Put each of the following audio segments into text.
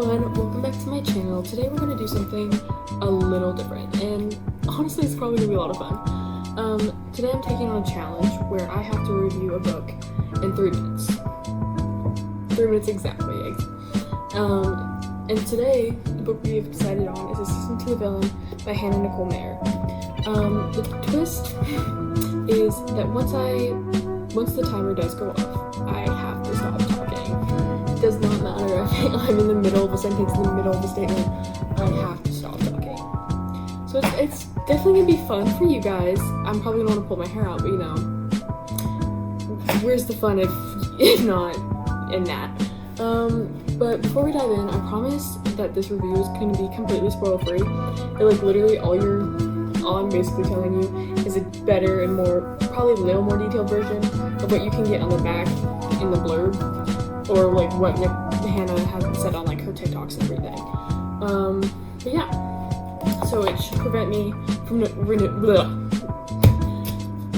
everyone, welcome back to my channel. Today we're going to do something a little different, and honestly it's probably going to be a lot of fun. Today I'm taking on a challenge where I have to review a book in 3 minutes. 3 minutes exactly. And today, the book we have decided on is Assistant to the Villain by Hannah Nicole Mayer. The twist is that once the timer does go off, I have to stop talking. It does not matter if I'm in the middle of a sentence, in the middle of a statement, I have to stop talking. So it's definitely gonna be fun for you guys. I'm probably gonna want to pull my hair out, but you know, where's the fun if not in that? But before we dive in, I promise that this review is going to be completely spoil-free. Literally all I'm basically telling you is a better and probably a little more detailed version of what you can get on the back in the blurb, or like what Hannah has said on like her TikToks and everything. But yeah, so it should prevent me from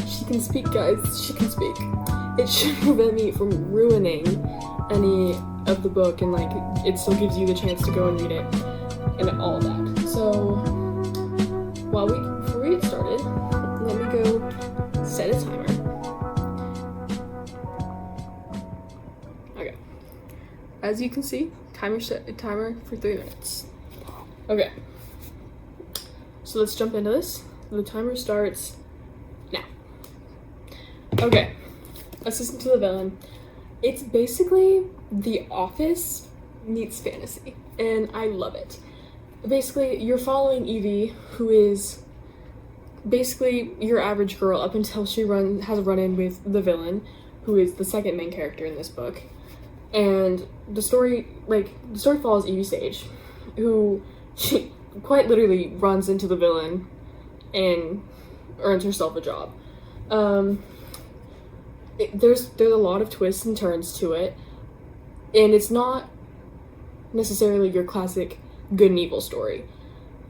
she can speak, guys. She can speak. It should prevent me from ruining any of the book, and like it still gives you the chance to go and read it and all of that. So before we get started, let me go set a timer. Okay, as you can see, timer for 3 minutes. Okay, so let's jump into this. The timer starts now. Okay, Assistant to the Villain. It's basically The Office meets fantasy, and I love it. Basically, you're following Evie, who is basically your average girl up until she has a run-in with the villain, who is the second main character in this book. And the story follows Evie Sage, who she quite literally runs into the villain and earns herself a job. There's a lot of twists and turns to it, and it's not necessarily your classic good and evil story.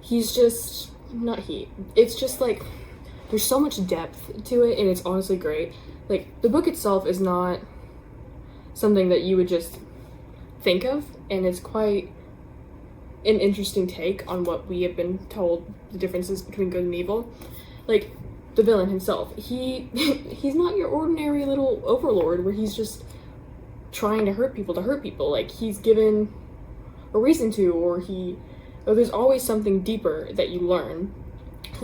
It's just like there's so much depth to it, and it's honestly great. Like, the book itself is not something that you would just think of, and it's quite an interesting take on what we have been told the differences between good and evil. Like, the villain himself, he's not your ordinary little overlord where he's just trying to hurt people. Like, he's given a reason to, or there's always something deeper that you learn.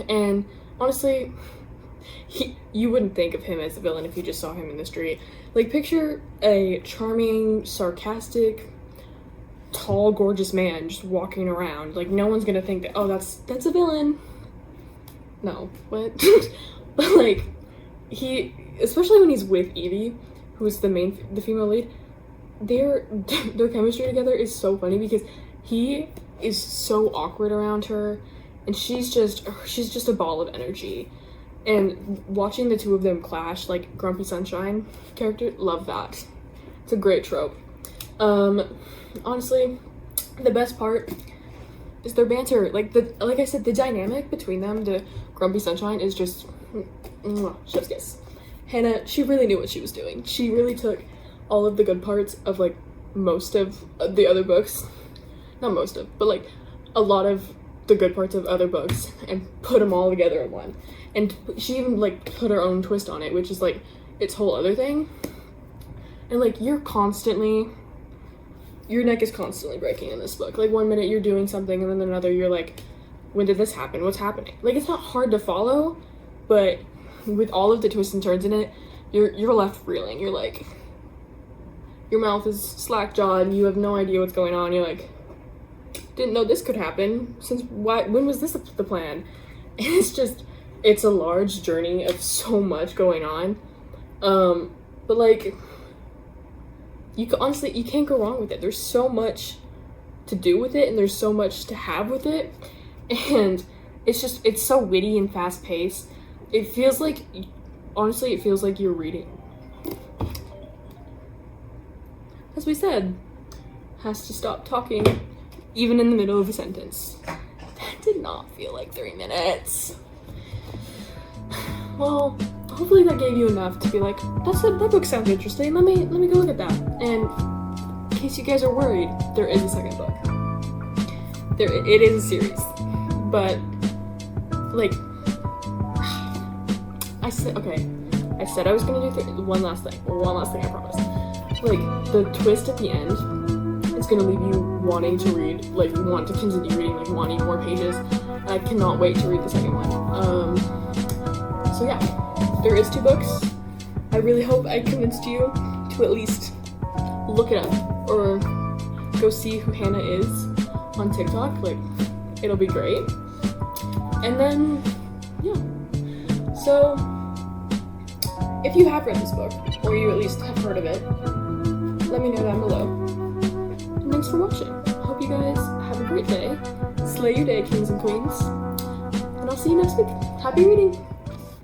And honestly, you wouldn't think of him as a villain if you just saw him in the street. Like, picture a charming, sarcastic, tall, gorgeous man just walking around. Like, no one's gonna think that, oh, that's a villain. No, what? But like, especially when he's with Evie, who's the female lead, their chemistry together is so funny because he is so awkward around her, and she's just a ball of energy. And watching the two of them clash, like Grumpy Sunshine character, love that. It's a great trope. Honestly, the best part is their banter. Like I said, the dynamic between them, the Grumpy Sunshine, is just chef's kiss. Hannah, she really knew what she was doing. She really took all of the good parts of like most of the other books, not most of, but like a lot of the good parts of other books, and put them all together in one. And she even like put her own twist on it, which is like its whole other thing. And like your neck is constantly breaking in this book. Like, one minute you're doing something, and then another you're like, when did this happen? What's happening? Like, it's not hard to follow, but with all of the twists and turns in it, you're left reeling. You're like, your mouth is slack-jawed, you have no idea what's going on. You're like, didn't know this could happen. When was this the plan? And it's a large journey of so much going on. But like, you can't go wrong with it. There's so much to do with it, and there's so much to have with it, and it's so witty and fast-paced. It feels like you're reading. As we said, has to stop talking even in the middle of a sentence. That did not feel like 3 minutes. Well, hopefully that gave you enough to be like, that book sounds interesting, let me go look at that. And in case you guys are worried, there is a second book. it is a series, but like I said I was gonna do one last thing, I promise. Like the twist at the end is gonna leave you wanting to read, like want to continue reading, like wanting more pages. I cannot wait to read the second one. So yeah, there is 2 books. I really hope I convinced you to at least look it up or go see who Hannah is on TikTok. Like, it'll be great. And then, yeah. So, if you have read this book, or you at least have heard of it, let me know down below. And thanks for watching. Hope you guys have a great day. Slay your day, kings and queens. And I'll see you next week. Happy reading!